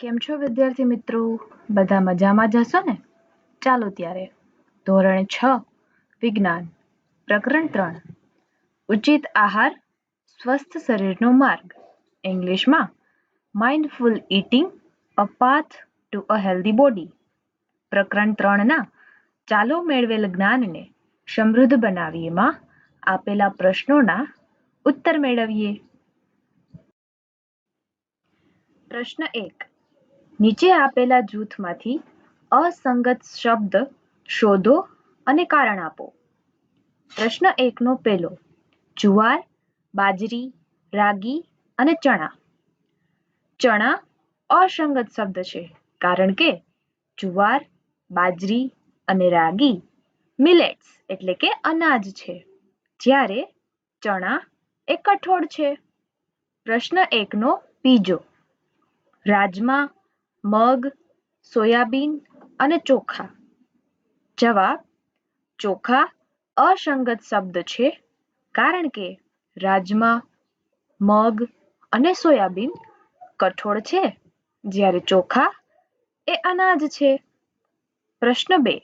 કેમ છો વિદ્યાર્થી મિત્રો? બધા મજામાં જ હશો ને? ચાલો ત્યારે ધોરણ 6 વિજ્ઞાન પ્રકરણ 3 ઉચિત આહાર સ્વસ્થ શરીરનો માર્ગ, ઇંગ્લિશમાં mindful eating a path to a healthy body. પ્રકરણ 3ના ચાલો મેળવેલ જ્ઞાનને સમૃદ્ધ બનાવીએમાં આપેલા પ્રશ્નોના ઉત્તર મેળવીએ. પ્રશ્ન 1. નીચે આપેલા જૂથમાંથી અસંગત શબ્દ શોધો અને કારણ આપો. પ્રશ્ન 1નો પહેલો, જુવાર, બાજરી, રાગી અને ચણા. ચણા અસંગત શબ્દ છે કારણ કે જુવાર, બાજરી અને રાગી મિલેટ્સ એટલે કે અનાજ છે, જ્યારે ચણા એ કઠોળ છે. પ્રશ્ન 1નો બીજો, રાજમા, મગ, સોયાબીન અને ચોખા. જવાબ, ચોખા અસંગત શબ્દ છે કારણ કે રાજમા, મગ અને સોયાબીન કઠોળ છે, જ્યારે ચોખા એ અનાજ છે. પ્રશ્ન 2,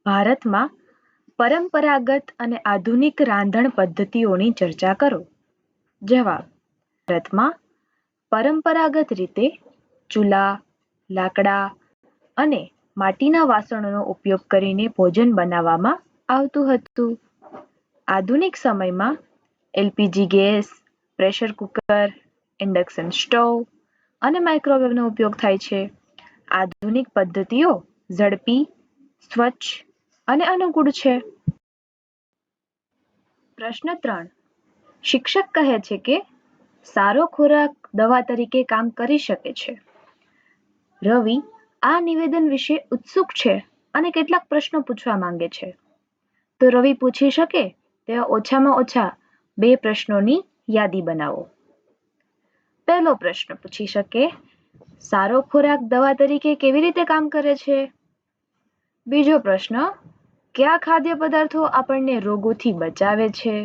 ભારતમાં પરંપરાગત અને આધુનિક રાંધણ પદ્ધતિઓની ચર્ચા કરો. જવાબ, ભારતમાં પરંપરાગત રીતે ચૂલા, લાકડા અને માટીના વાસણોનો ઉપયોગ કરીને ભોજન બનાવવામાં આવતું હતું. આધુનિક સમયમાં LPG gas, pressure cooker, induction stove અને માઇક્રોવેવનો ઉપયોગ થાય છે. આધુનિક પદ્ધતિઓ ઝડપી, સ્વચ્છ અને અનુકૂળ છે. પ્રશ્ન 3, શિક્ષક કહે છે કે સારો ખોરાક દવા તરીકે કામ કરી શકે છે. રવિ આ નિવેદન વિશે ઉત્સુક છે અને કેટલાક પ્રશ્નો પૂછવા માંગે છે. તો રવિ પૂછી શકે તેવા ઓછામાં ઓછા 2 પ્રશ્નોની યાદી બનાવો. પહેલો પ્રશ્ન પૂછી શકે, સારો ખોરાક દવા તરીકે કેવી રીતે કામ કરે છે? બીજો પ્રશ્ન, કયા ખાદ્ય પદાર્થો આપણને રોગોથી બચાવે છે?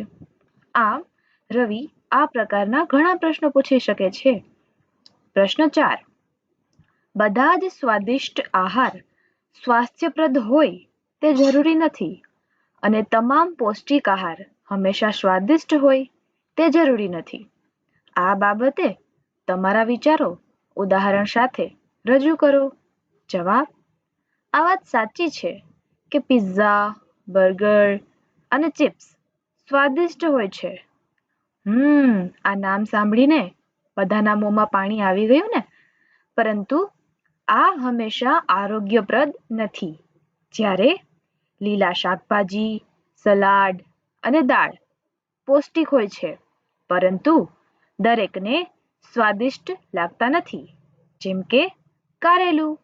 આમ રવિ આ પ્રકારના ઘણા પ્રશ્નો પૂછી શકે છે. પ્રશ્ન 4, બધા જ સ્વાદિષ્ટ આહાર સ્વાસ્થ્યપ્રદ હોય તે જરૂરી નથી અને તમામ પૌષ્ટિક આહાર હંમેશા સ્વાદિષ્ટ હોય તે જરૂરી નથી. આ બાબતે તમારા વિચારો ઉદાહરણ સાથે રજૂ કરો. જવાબ, આ વાત સાચી છે કે પિઝા, બર્ગર અને ચિપ્સ સ્વાદિષ્ટ હોય છે. આ નામ સાંભળીને બધાના મોંમાં પાણી આવી ગયું ને? પરંતુ આ હંમેશા આરોગ્યપ્રદ નથી. જ્યારે લીલા શાકભાજી, સલાડ અને દાળ પૌષ્ટિક હોય છે, પરંતુ દરેકને સ્વાદિષ્ટ લાગતા નથી, જેમ કે કારેલું.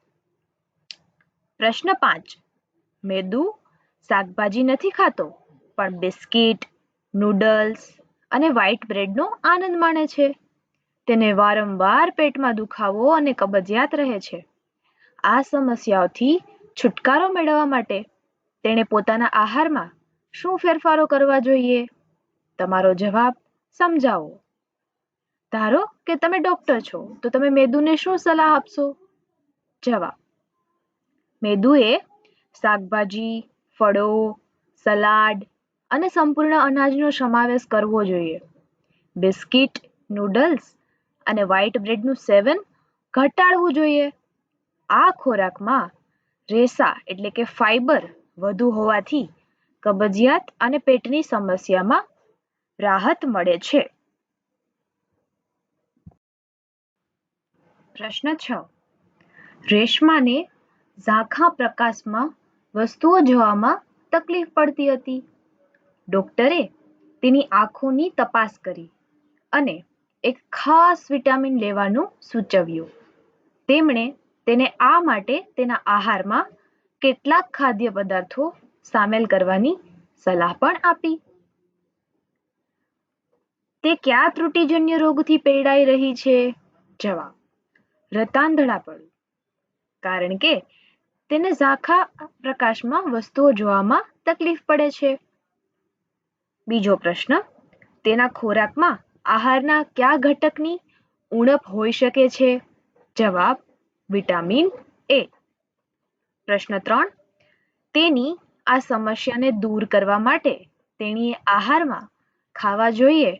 પ્રશ્ન 5, મેદુ શાકભાજી નથી ખાતો પણ બિસ્કિટ, નૂડલ્સ અને વ્હાઈટ બ્રેડનો આનંદ માણે છે. તેને વારંવાર પેટમાં દુખાવો અને કબજિયાત રહે છે. આ સમસ્યાઓથી છુટકારો મેળવવા માટે તેણે પોતાના આહારમાં શું ફેરફારો કરવા જોઈએ? તમારો જવાબ સમજાવો. ધારો કે તમે ડોક્ટર છો તો તમે મેદુને શું સલાહ આપશો? જવાબ, મેદુ એ શાકભાજી, ફળો, સલાડ અને સંપૂર્ણ અનાજનો સમાવેશ કરવો જોઈએ. બિસ્કિટ, નૂડલ્સ અને વ્હાઈટ બ્રેડનું સેવન ઘટાડવું જોઈએ. આ ખોરાકમાં રેસા એટલે કે ફાઈબર વધુ હોવાથી કબજિયાત અને પેટની સમસ્યામાં રાહત મળે છે. પ્રશ્ન 6, રેશમાને ઝાંખા પ્રકાશમાં વસ્તુઓ જોવામાં તકલીફ પડતી હતી. ડોક્ટરે તેની આંખોની તપાસ કરી અને એક ખાસ વિટામિન લેવાનું સૂચવ્યું. તેમણે તેને આ માટે તેના આહારમાં કેટલાક ખાદ્ય પદાર્થો સામેલ કરવાની સલાહ પણ આપી. તે કયા ત્રુટિજન્ય રોગથી પીડાઈ રહી છે? જવાબ, રતાંધળાપણું, કારણ કે તેને ઝાંખા પ્રકાશમાં વસ્તુઓ જોવામાં તકલીફ પડે છે. બીજો પ્રશ્ન, તેના ખોરાકમાં આહારના કયા ઘટકની ઉણપ હોઈ શકે છે? જવાબ વિટામિન એ. પ્રશ્ન 3. તેની આ સમસ્યાને દૂર કરવા માટે તેણીએ આહારમાં ખાવા જોઈએ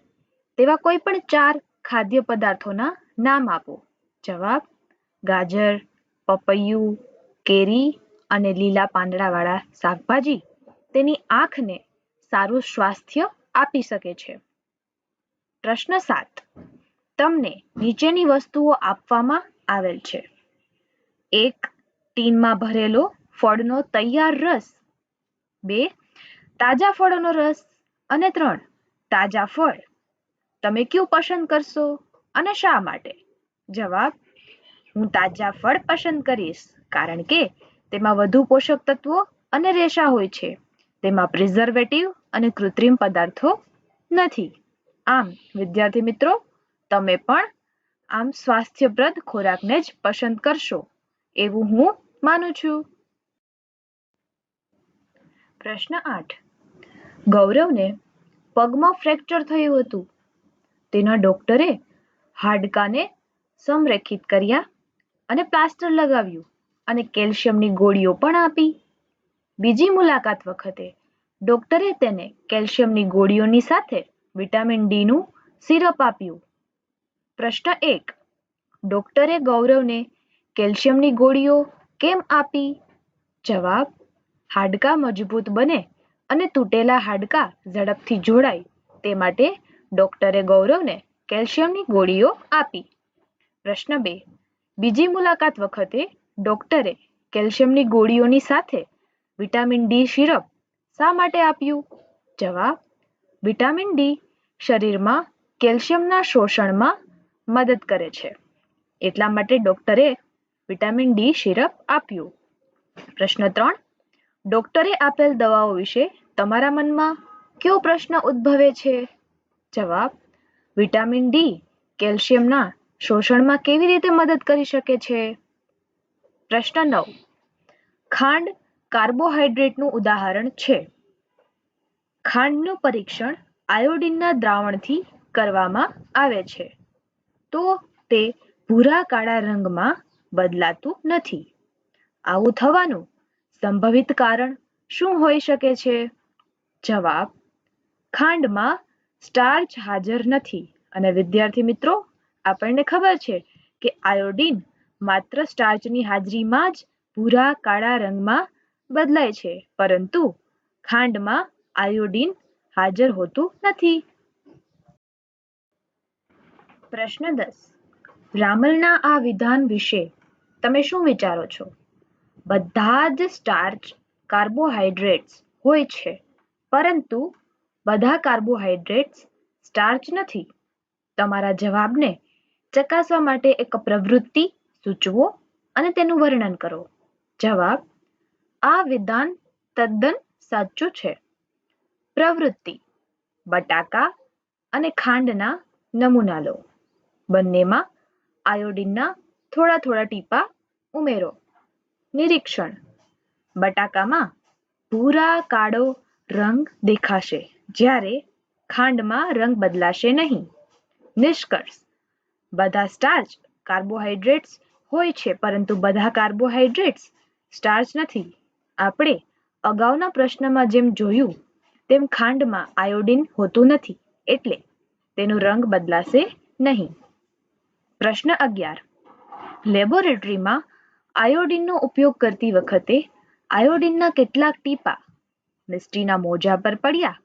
તેવા કોઈ પણ 4 ખાદ્ય પદાર્થોના નામ આપો. જવાબ ગાજર, પપૈયું, કેરી અને લીલા પાંદડાવાળા શાકભાજી તેની આંખને સારું સ્વાસ્થ્ય આપી શકે છે. પ્રશ્ન 7. તમને નીચેની વસ્તુઓ આપવામાં આવેલ છે. 1. ટીનમાં ભરેલો ફળનો તૈયાર રસ. 2. તાજા ફળોનો રસ. અને 3. તાજા ફળ. તમે કયું પસંદ કરશો અને શા માટે? જવાબ હું તાજા ફળ પસંદ કરીશ કારણ કે તેમાં વધુ પોષક તત્વો અને રેશા હોય છે. તેમાં પ્રિઝર્વેટિવ અને કૃત્રિમ પદાર્થો નથી. આમ વિદ્યાર્થી મિત્રો, તમે પણ આમ સ્વાસ્થ્યપ્રદ ખોરાકને જ પસંદ કરશો એવું હું માનું છું. પ્રશ્ન 8. ગૌરવને પગમાં ફ્રેક્ચર થયું હતું. તેના ડોક્ટરે હાડકાને સંરેખિત કર્યા અને પ્લાસ્ટર લગાવ્યું અને કેલ્શિયમની ગોળીઓ પણ આપી. બીજી મુલાકાત વખતે ડોક્ટરે તેને કેલ્શિયમની ગોળીઓની સાથે વિટામિન ડી નું સિરપ આપ્યું. પ્રશ્ન 1. ડોક્ટરે ગૌરવને કેલ્શિયમની ગોળીઓ કેમ આપી? જવાબ હાડકાં મજબૂત બને અને તૂટેલા હાડકાં ઝડપથી જોડાય તે માટે ડોક્ટરે ગૌરવને કેલ્શિયમની ગોળીઓ આપી. પ્રશ્ન 2. બીજી મુલાકાત વખતે ડોક્ટરે કેલ્શિયમની ગોળીઓની સાથે વિટામિન ડી સિરપ શા માટે આપ્યું? જવાબ વિટામિન ડી શરીરમાં કેલ્શિયમના શોષણમાં મદદ કરે છે એટલા માટે ડોક્ટરે વિટામિન ડી સિરપ આપ્યું. પ્રશ્ન 3. ડોક્ટરે આપેલ દવાઓ વિશે તમારા મનમાં કયો પ્રશ્ન ઉદ્ભવે છે? જવાબ વિટામિન ડી કેલ્શિયમના શોષણમાં કેવી રીતે મદદ કરી શકે છે? પ્રશ્ન 9. ખાંડ કાર્બોહાઈડ્રેટનું ઉદાહરણ છે. ખાંડનું પરીક્ષણ આયોડિનના દ્રાવણથી કરવામાં આવે છે તો તે ભૂરા કાળા રંગમાં બદલાતું નથી. આવું થવાનું સંભવિત કારણ શું હોઈ શકે છે? જવાબ ખાંડમાં સ્ટાર્ચ હાજર નથી અને વિદ્યાર્થી મિત્રો, આપણને ખબર છે કે આયોડિન માત્ર સ્ટાર્ચની હાજરીમાં જ ભૂરા કાળા રંગમાં બદલાય છે પરંતુ ખાંડમાં આયોડિન હાજર હોતું નથી. પ્રશ્ન 10. રામલના આ વિધાન વિશે તમે શું વિચારો છો? બધા જ સ્ટાર્ચ કાર્બોહાઈડ્રેટ્સ હોય છે પરંતુ બધા કાર્બોહાઈડ્રેટ્સ સ્ટાર્ચ નથી. તમારા જવાબને ચકાસવા માટે એક પ્રવૃત્તિ સૂચવો અને તેનું વર્ણન કરો. જવાબ આ વિધાન તદ્દન સાચું છે. પ્રવૃત્તિ બટાકા અને ખાંડના નમૂના લો. બંનેમાં આયોડિનના થોડા થોડા ટીપા ઉમેરો. નિરીક્ષણ બટાકામાં ભૂરા કાળો રંગ દેખાશે જ્યારે ખાંડમાં રંગ બદલાશે નહીં. નિષ્કર્ષ બધા સ્ટાર્ચ કાર્બોહાઈડ્રેટ્સ હોય છે પરંતુ બધા કાર્બોહાઈડ્રેટ્સ સ્ટાર્ચ નથી. આપણે અગાઉના પ્રશ્નમાં જેમ જોયું તેમ ખાંડમાં આયોડિન હોતું નથી એટલે તેનો રંગ બદલાશે નહીં. પ્રશ્ન 11. લેબોરેટરીમાં આયોડિનનો ઉપયોગ કરતી વખતે આયોડિનના કેટલાક ટીપા મિસ્ટીના મોજા પર પડ્યા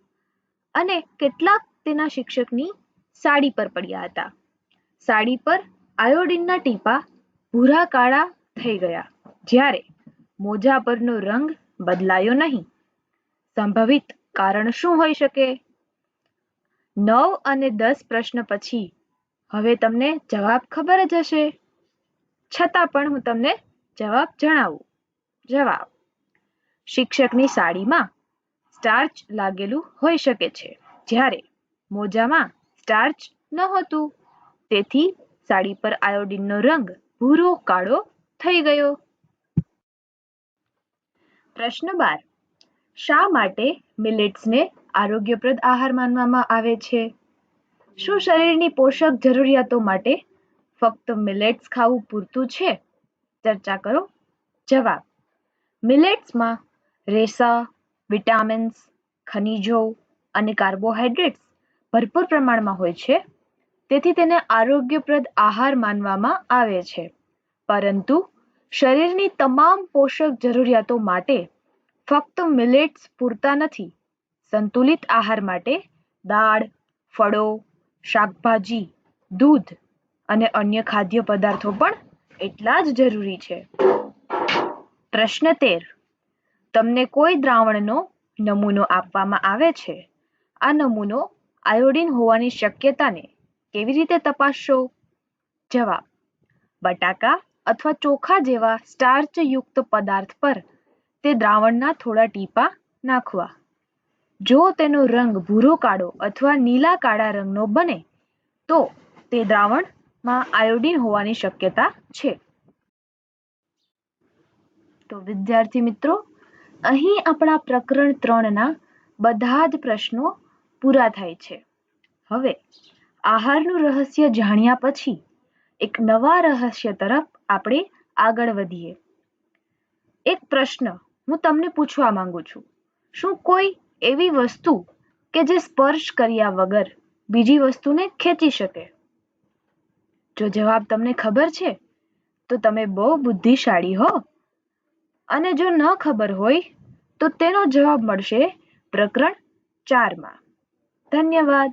અને કેટલાક તેના શિક્ષકની સાડી પર પડ્યા હતા. સાડી પર આયોડિનના ટીપા ભૂરા કાળા થઈ ગયા જ્યારે મોજા પરનો રંગ બદલાયો નહીં. સંભવિત કારણ શું હોઈ શકે? 9 અને 10 પ્રશ્ન પછી હવે તમને જવાબ ખબર જ હશે છતાં પણ હું તમને જવાબ જણાવું. જવાબ શિક્ષકની સાડીમાં સ્ટાર્ચ લાગેલું હોઈ શકે છે જ્યારે મોજામાં સ્ટાર્ચ નહોતું તેથી સાડી પર આયોડિનનો રંગ ભૂરો કાળો થઈ ગયો. પ્રશ્ન 12. શા માટે મિલેટ્સને આરોગ્યપ્રદ આહાર માનવામાં આવે છે? શું શરીરની પોષક જરૂરિયાતો માટે ફક્ત મિલેટ્સ ખાવું પૂરતું છે? ચર્ચા કરો. જવાબ: મિલેટ્સમાં રેસા, વિટામિન્સ, ખનિજો અને કાર્બોહાઈડ્રેટ્સ ભરપૂર પ્રમાણમાં હોય છે. તેથી તેને આરોગ્યપ્રદ આહાર માનવામાં આવે છે. પરંતુ શરીરની તમામ પોષક જરૂરિયાતો માટે ફક્ત મિલેટ્સ પૂરતા નથી. સંતુલિત આહાર માટે દાળ, ફળો, શાકભાજી, દૂધ અને અન્ય ખાદ્ય પદાર્થો પણ એટલા જ જરૂરી છે. પ્રશ્ન 13. તમને કોઈ દ્રાવણનો નમૂનો આપવામાં આવે છે. આ નમૂનો આયોડિન હોવાની શક્યતાને કેવી રીતે તપાસશો? જવાબ: બટાકા અથવા ચોખા જેવા સ્ટાર્ચયુક્ત પદાર્થ પર તે દ્રાવણના થોડા ટીપાં નાખવા. જો તેનો રંગ ભૂરો કાળો અથવા નીલા કાળા રંગનો બને તો તે દ્રાવણમાં આયોડિન હોવાની શક્યતા છે. તો વિદ્યાર્થી મિત્રો, અહીં આપણા પ્રકરણ 3ના બધા જ પ્રશ્નો પૂરા થાય છે. હવે આહારનું રહસ્ય જાણ્યા પછી એક નવા રહસ્ય તરફ આપણે આગળ વધીએ. એક પ્રશ્ન હું તમને પૂછવા માંગુ છું. શું કોઈ એવી વસ્તુ કે જે સ્પર્શ કર્યા વગર બીજી વસ્તુને ખેંચી શકે? જો જવાબ તમને ખબર છે તો તમે બહુ બુદ્ધિશાળી હો. અને જો ન ખબર હોય તો તેનો જવાબ મળશે પ્રકરણ 4માં. ધન્યવાદ.